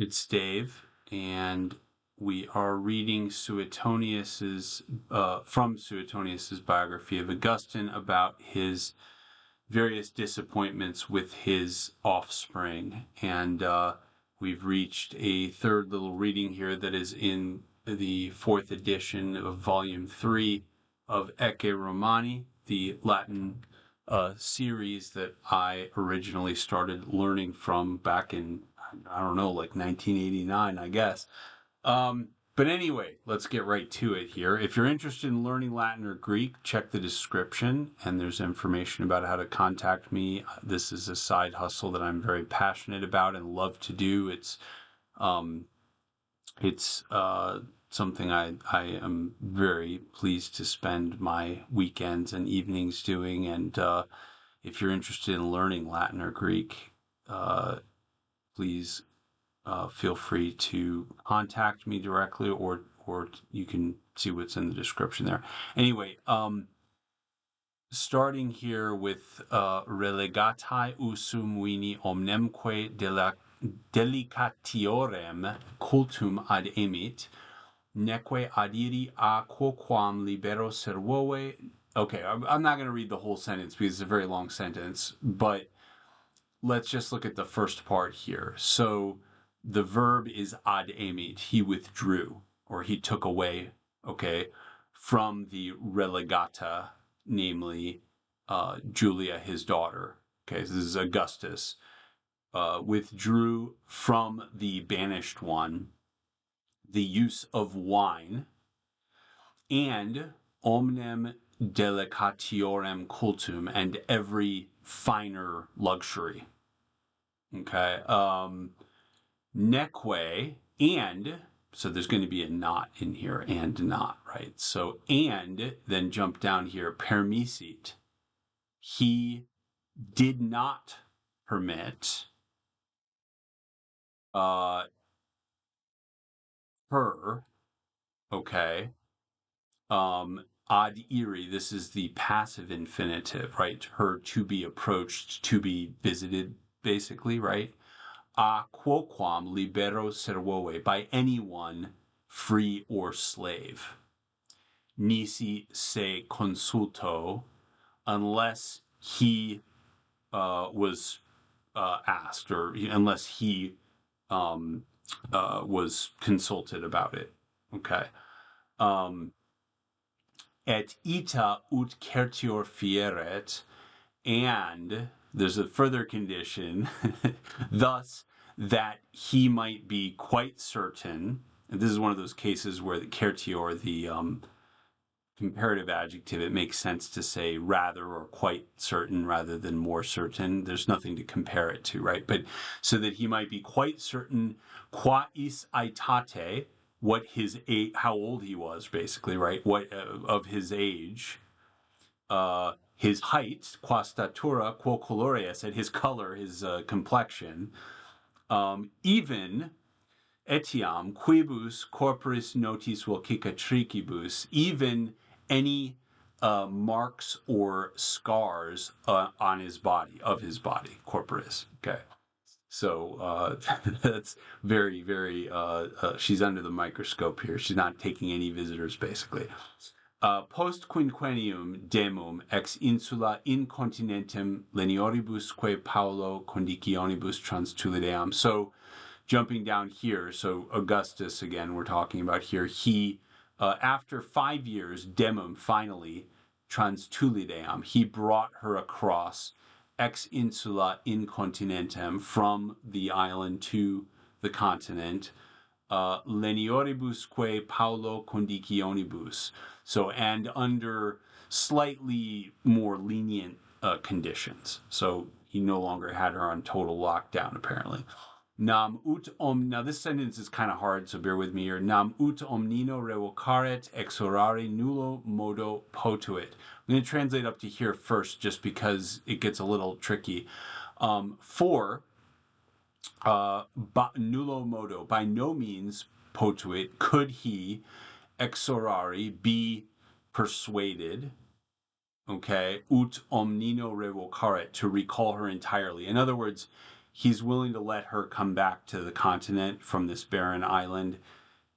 It's Dave, and we are reading Suetonius's from Suetonius's biography of Augustine about his various disappointments with his offspring, and we've reached a third little reading here that is in the fourth edition of Volume 3 of Ecce Romani, the Latin series that I originally started learning from back in, I don't know, like 1989, I guess. But anyway, let's get right to it here. If you're interested in learning Latin or Greek, check the description, and there's information about how to contact me. This is a side hustle that I'm very passionate about and love to do. It's something I am very pleased to spend my weekends and evenings doing. And if you're interested in learning Latin or Greek, please feel free to contact me directly, or you can see what's in the description there. Anyway, starting here with relegatae usum vini omnemque delicatiorem cultum ad emit, neque adiri a quoquam libero servoe. Okay, I'm not going to read the whole sentence because it's a very long sentence, but let's just look at the first part here. So the verb is ad emit, he withdrew, or he took away, okay, from the relegata, namely Julia, his daughter. Okay, so this is Augustus. Withdrew from the banished one the use of wine, and omnem delicatiorem cultum, and every finer luxury. Okay, neque, and, so there's going to be a not in here, and not, right? So, and, then jump down here, permissit. He did not permit her, okay, ad iri, this is the passive infinitive, right? Her to be approached, to be visited, basically, right? A quoquam libero servoe, by anyone, free or slave. Nisi se consulto, unless he was asked, or unless he was consulted about it. Okay. Et ita ut certior fieret, and there's a further condition, thus that he might be quite certain. And this is one of those cases where the certior, the comparative adjective, it makes sense to say rather or quite certain rather than more certain. There's nothing to compare it to, right? But so that he might be quite certain, quais aitate, what his age, how old he was, basically, right? What of his age, his height, qua statura, quo colorius, and his color, his complexion, even etiam quibus corporis notis vel cicatricibus, even any marks or scars on his body, of his body, corporis. Okay. So that's very, very, she's under the microscope here. She's not taking any visitors, basically. Post quinquennium demum ex insula incontinentem lenioribusque Paulo conditionibus transtulideam. So jumping down here, so Augustus, again, we're talking about here, he, after 5 years, demum, finally, transtulideam, he brought her across ex insula incontinentem, from the island to the continent, lenioribusque Paulo conditionibus. So, and under slightly more lenient conditions. So he no longer had her on total lockdown, apparently. Nam ut now this sentence is kind of hard, so bear with me here. Nam ut omnino revocaret exorare nullo modo potuit. I'm going to translate up to here first, just because it gets a little tricky. For nullo modo, by no means potuit, could he exorare, be persuaded, okay, ut omnino revocaret, to recall her entirely. In other words, he's willing to let her come back to the continent from this barren island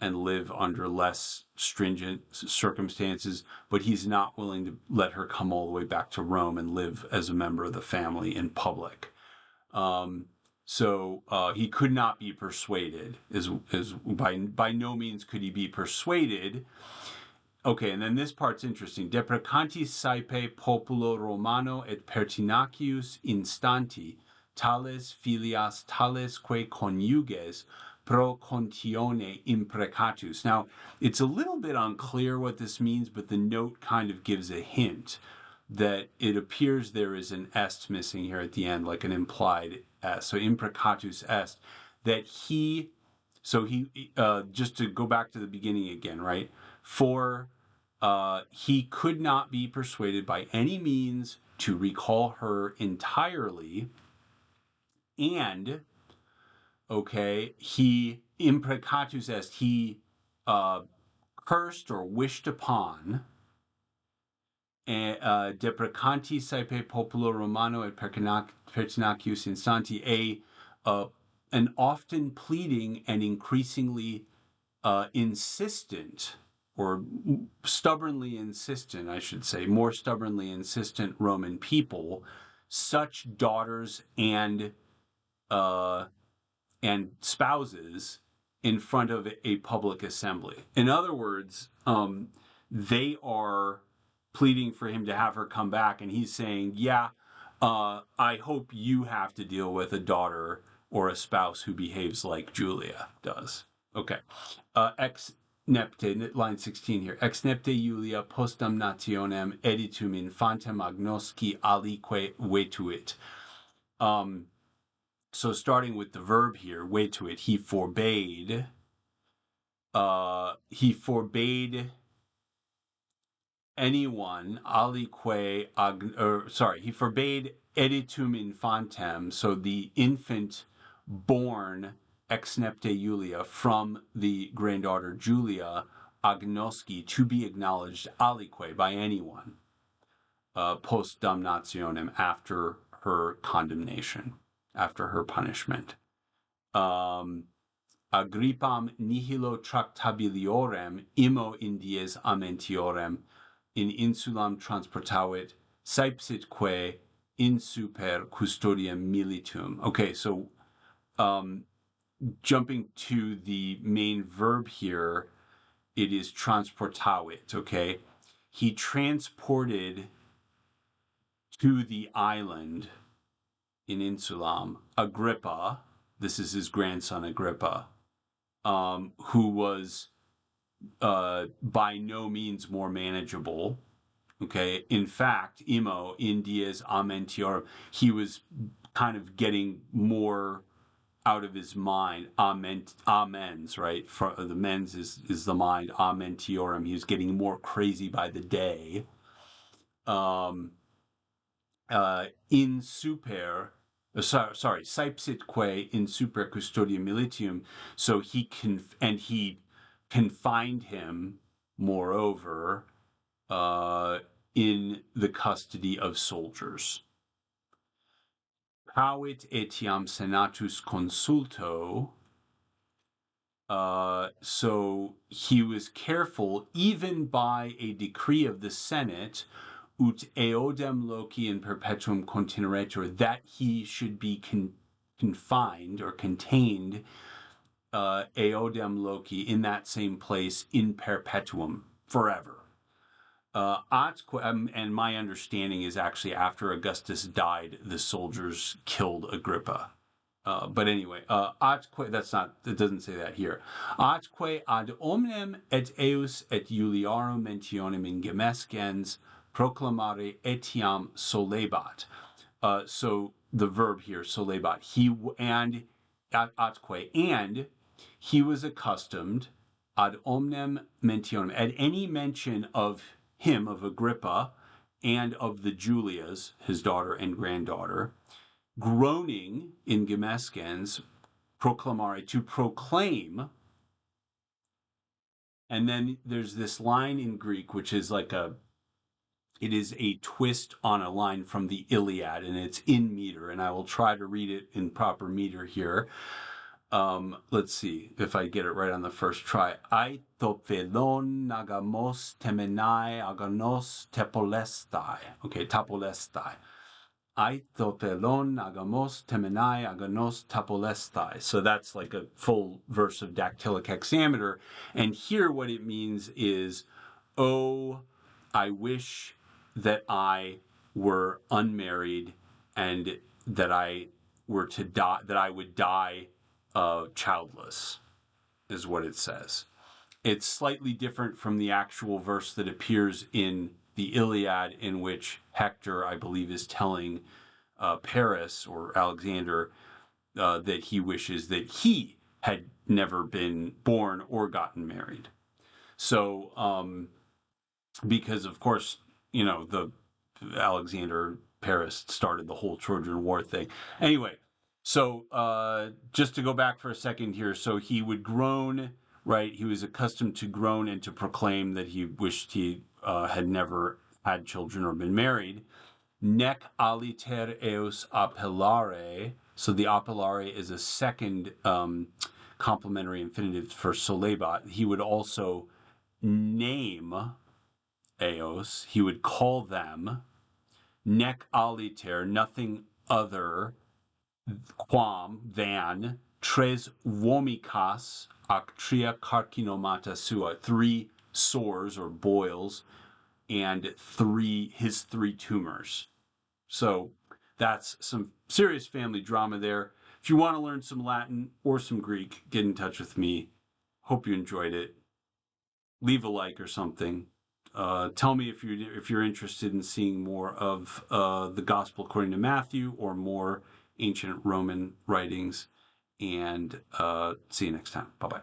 and live under less stringent circumstances, but he's not willing to let her come all the way back to Rome and live as a member of the family in public. So he could not be persuaded. Is by no means could he be persuaded. Okay, and then this part's interesting. Deprecantis saepe populo Romano et pertinacius instanti, tales filias talesque conjuges pro contione imprecatus. Now, it's a little bit unclear what this means, but the note kind of gives a hint that it appears there is an est missing here at the end, like an implied est. So imprecatus est, that he, so he, just to go back to the beginning again, right? For he could not be persuaded by any means to recall her entirely, and okay, he imprecatus est, he cursed or wished upon deprecanti saepe populo Romano et pertinacius instanti, an often pleading and increasingly insistent, or stubbornly insistent, I should say, more stubbornly insistent Roman people, such daughters and spouses in front of a public assembly. In other words, they are pleading for him to have her come back, and he's saying, yeah, I hope you have to deal with a daughter or a spouse who behaves like Julia does. Okay. Ex nepte, line 16 here. Ex nepte Julia post damnationem editum infantem agnosci alique vetuit. So starting with the verb here, vetuit, he forbade anyone, alique, he forbade editum infantem, so the infant born ex nepte Julia, from the granddaughter Julia, agnosci, to be acknowledged alique, by anyone, post damnationem, after her condemnation, after her punishment. Agrippam nihilo tractabiliorem immo in dies amentiorem in insulam transportavit saepsitque in super custodiam militum. Okay, so jumping to the main verb here, it is transportavit, okay? He transported to the island in Insulam Agrippa, this is his grandson Agrippa, who was by no means more manageable. Okay, in fact, immo in dies amentior, he was kind of getting more out of his mind. Amens, right? For the mens is the mind. Amentiorum. He was getting more crazy by the day. In super. Sorry, saepsitque in super custodiam militium. So he confined him, moreover, in the custody of soldiers. Pravit etiam senatus consulto. So he was careful, even by a decree of the Senate, ut eodem loci in perpetuum contineretur, that he should be confined or contained, eodem loci, in that same place, in perpetuum, forever. And my understanding is actually after Augustus died, the soldiers killed Agrippa. But anyway, atque, it doesn't say that here. Atque ad omnem et eus et Juliarum mentionem in gemescens proclamare etiam solebat. So the verb here, solebat, and he was accustomed ad omnem mentionem, at any mention of him, of Agrippa, and of the Julias, his daughter and granddaughter, groaning in gemescens, proclamare, to proclaim. And then there's this line in Greek, which is like It is a twist on a line from the Iliad, and it's in meter, and I will try to read it in proper meter here. Let's see if I get it right on the first try. Aitophelon nagamos temenai aganos tepolestai. Okay, tapolestai. Aitophelon nagamos temenai aganos tapolestai. So that's like a full verse of dactylic hexameter. And here what it means is, oh, I wish that I were unmarried and that I were to die, that I would die childless, is what it says. It's slightly different from the actual verse that appears in the Iliad, in which Hector, I believe, is telling Paris or Alexander that he wishes that he had never been born or gotten married. So, because of course, the Alexander Paris started the whole Trojan War thing. Anyway, so just to go back for a second here, so he would groan, right? He was accustomed to groan and to proclaim that he wished he had never had children or been married. Nec aliter eos appellare. So the appellare is a second complementary infinitive for solebat. He would also name eos. He would call them. Nec aliter, nothing other, quam, than, tres vomikas actria carcinomata sua, 3 sores or boils, and his 3 tumors. So that's some serious family drama there. If you want to learn some Latin or some Greek, get in touch with me. Hope you enjoyed it. Leave a like or something. Tell me if you're interested in seeing more of the Gospel according to Matthew or more ancient Roman writings. And see you next time. Bye-bye.